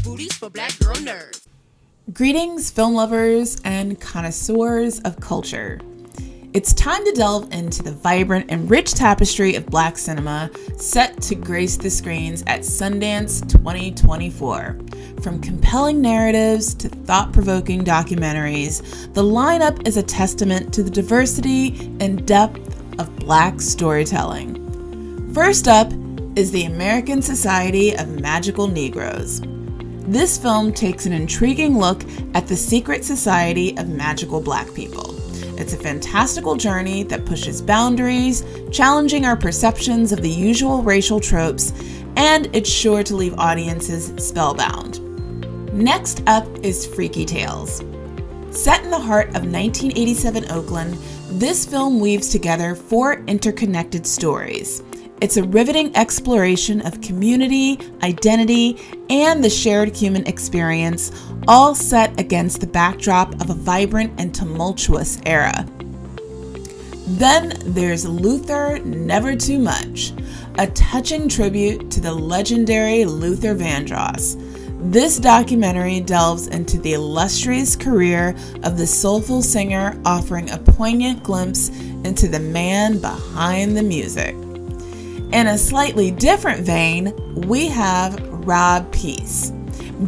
booties for black girl nerds. Greetings, film lovers and connoisseurs of culture. It's time to delve into the vibrant and rich tapestry of Black cinema set to grace the screens at Sundance 2024. From compelling narratives to thought-provoking documentaries, the lineup is a testament to the diversity and depth of Black storytelling. First up is the American Society of Magical Negroes. This film takes an intriguing look at the secret society of magical Black people. It's a fantastical journey that pushes boundaries, challenging our perceptions of the usual racial tropes, and it's sure to leave audiences spellbound. Next up is Freaky Tales. Set in the heart of 1987 Oakland, this film weaves together four interconnected stories. It's a riveting exploration of community, identity, and the shared human experience, all set against the backdrop of a vibrant and tumultuous era. Then there's Luther Never Too Much, a touching tribute to the legendary Luther Vandross. This documentary delves into the illustrious career of the soulful singer, offering a poignant glimpse into the man behind the music. In a slightly different vein, we have Rob Peace.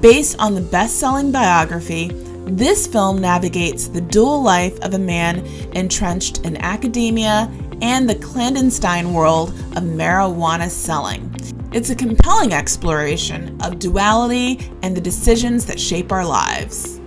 Based on the best-selling biography, this film navigates the dual life of a man entrenched in academia and the clandestine world of marijuana selling. It's a compelling exploration of duality and the decisions that shape our lives.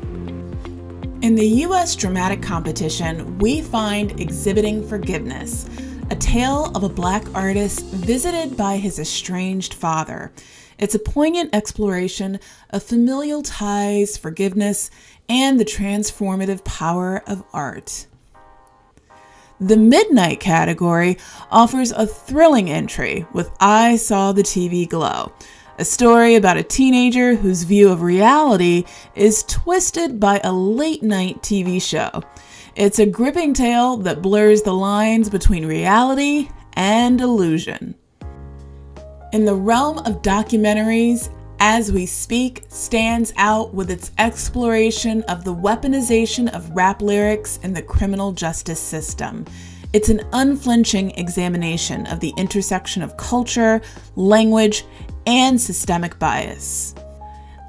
In the U.S. dramatic competition, we find Exhibiting Forgiveness, a tale of a Black artist visited by his estranged father. It's a poignant exploration of familial ties, forgiveness, and the transformative power of art. The Midnight category offers a thrilling entry with I Saw the TV Glow, a story about a teenager whose view of reality is twisted by a late-night TV show. It's a gripping tale that blurs the lines between reality and illusion. In the realm of documentaries, As We Speak stands out with its exploration of the weaponization of rap lyrics in the criminal justice system. It's an unflinching examination of the intersection of culture, language, and systemic bias.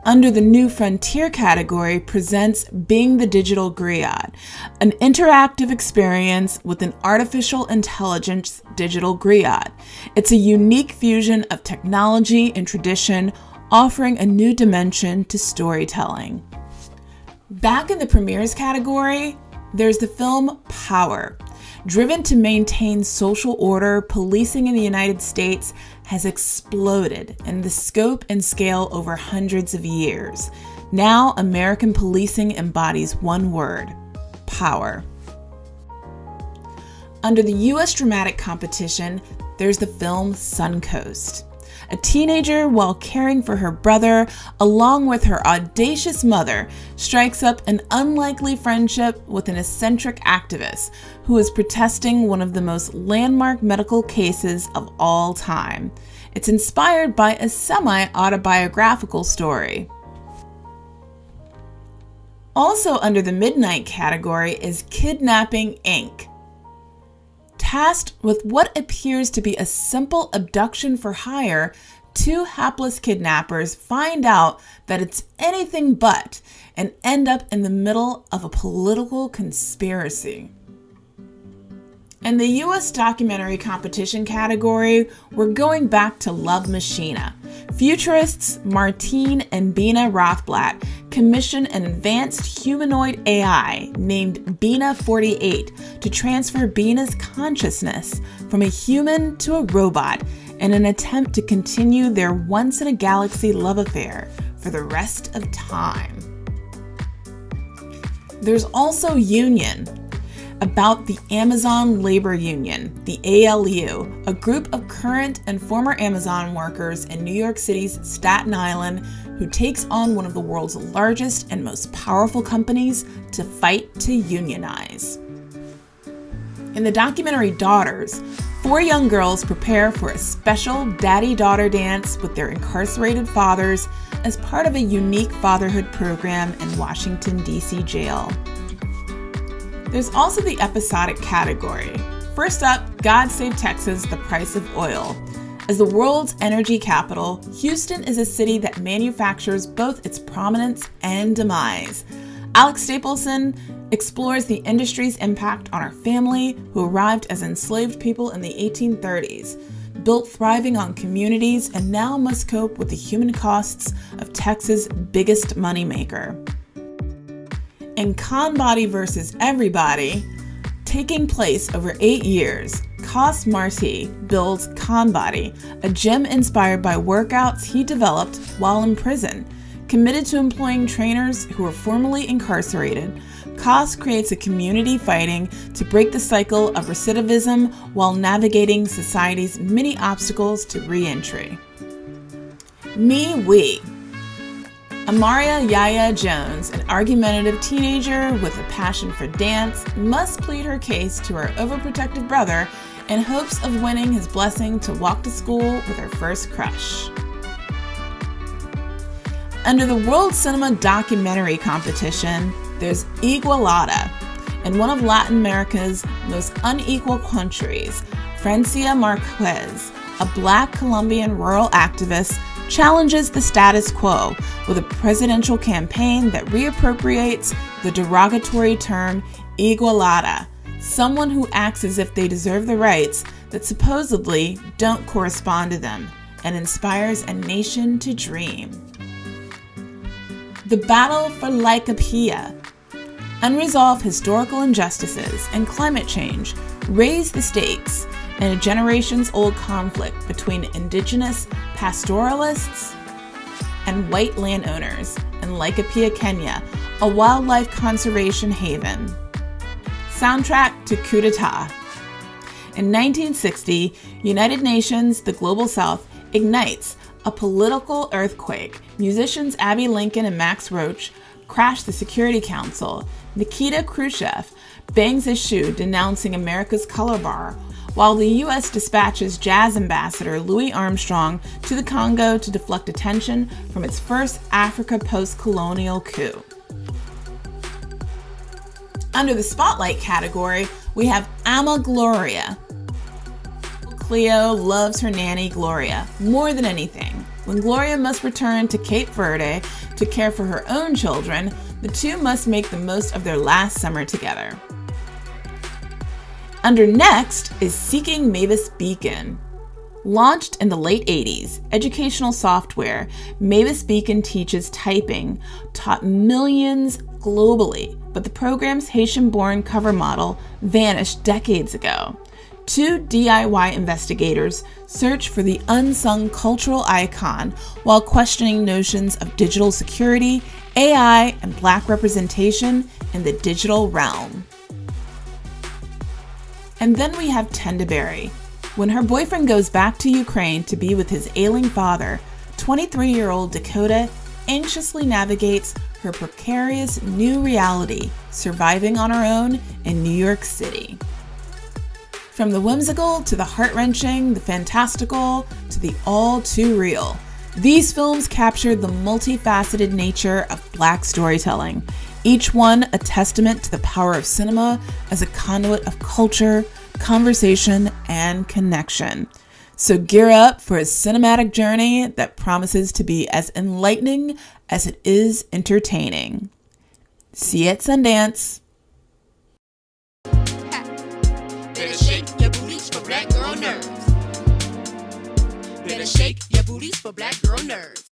Under the New Frontier category presents Being the Digital Griot, an interactive experience with an artificial intelligence digital griot. It's a unique fusion of technology and tradition, offering a new dimension to storytelling. Back in the premieres category, there's the film Power. Driven to maintain social order, policing in the United States has exploded in the scope and scale over hundreds of years. Now, American policing embodies one word: power. Under the U.S. dramatic competition, there's the film Suncoast. A teenager, while caring for her brother, along with her audacious mother, strikes up an unlikely friendship with an eccentric activist who is protesting one of the most landmark medical cases of all time. It's inspired by a semi-autobiographical story. Also under the Midnight category is Kidnapping, Inc. Tasked with what appears to be a simple abduction for hire, two hapless kidnappers find out that it's anything but and end up in the middle of a political conspiracy. In the U.S. documentary competition category, we're going back to Love Machina. Futurists Martine and Bina Rothblatt commission an advanced humanoid AI named Bina 48 to transfer Bina's consciousness from a human to a robot in an attempt to continue their once-in-a-galaxy love affair for the rest of time. There's also Union, about the Amazon Labor Union, the ALU, a group of current and former Amazon workers in New York City's Staten Island who takes on one of the world's largest and most powerful companies to fight to unionize. In the documentary Daughters, 4 young girls prepare for a special daddy-daughter dance with their incarcerated fathers as part of a unique fatherhood program in Washington, D.C. jail. There's also the episodic category. First up, God Save Texas, The Price of Oil. As the world's energy capital, Houston is a city that manufactures both its prominence and demise. Alex Stapleton explores the industry's impact on our family, who arrived as enslaved people in the 1830s, built thriving on communities, and now must cope with the human costs of Texas' biggest moneymaker. In Con Body vs. Everybody, taking place over 8 years, Cos Marti builds Con Body, a gym inspired by workouts he developed while in prison. Committed to employing trainers who were formerly incarcerated, Cos creates a community fighting to break the cycle of recidivism while navigating society's many obstacles to re-entry. Me We. Amaria Yaya Jones, an argumentative teenager with a passion for dance, must plead her case to her overprotective brother in hopes of winning his blessing to walk to school with her first crush. Under the World Cinema Documentary Competition, there's Igualada. In one of Latin America's most unequal countries, Francia Marquez, a Black Colombian rural activist, challenges the status quo with a presidential campaign that reappropriates the derogatory term igualada, someone who acts as if they deserve the rights that supposedly don't correspond to them, and inspires a nation to dream. The battle for Laikipia. Unresolved historical injustices and climate change raise the stakes in a generations-old conflict between indigenous pastoralists and white landowners in Laikipia, Kenya, a wildlife conservation haven. Soundtrack to Coup d'etat. In 1960, United Nations, the Global South, ignites a political earthquake. Musicians Abbey Lincoln and Max Roach crash the Security Council. Nikita Khrushchev bangs his shoe denouncing America's color bar, while the U.S. dispatches jazz ambassador Louis Armstrong to the Congo to deflect attention from its first Africa post-colonial coup. Under the Spotlight category, we have Ama Gloria. Cleo loves her nanny Gloria more than anything. When Gloria must return to Cape Verde to care for her own children, the two must make the most of their last summer together. Under Next is Seeking Mavis Beacon. Launched in the late 80s, educational software Mavis Beacon teaches typing taught millions globally, but the program's Haitian-born cover model vanished decades ago. 2 DIY investigators search for the unsung cultural icon while questioning notions of digital security, AI, and Black representation in the digital realm. And then we have Tendaberry. When her boyfriend goes back to Ukraine to be with his ailing father, 23-year-old Dakota anxiously navigates her precarious new reality, surviving on her own in New York City. From the whimsical to the heart-wrenching, the fantastical to the all-too-real, these films capture the multifaceted nature of Black storytelling, each one a testament to the power of cinema as a conduit of culture, conversation, and connection. So gear up for a cinematic journey that promises to be as enlightening as it is entertaining. See you at Sundance. Better shake your booties for Black girl nerves. Better shake your booties for Black girl nerves.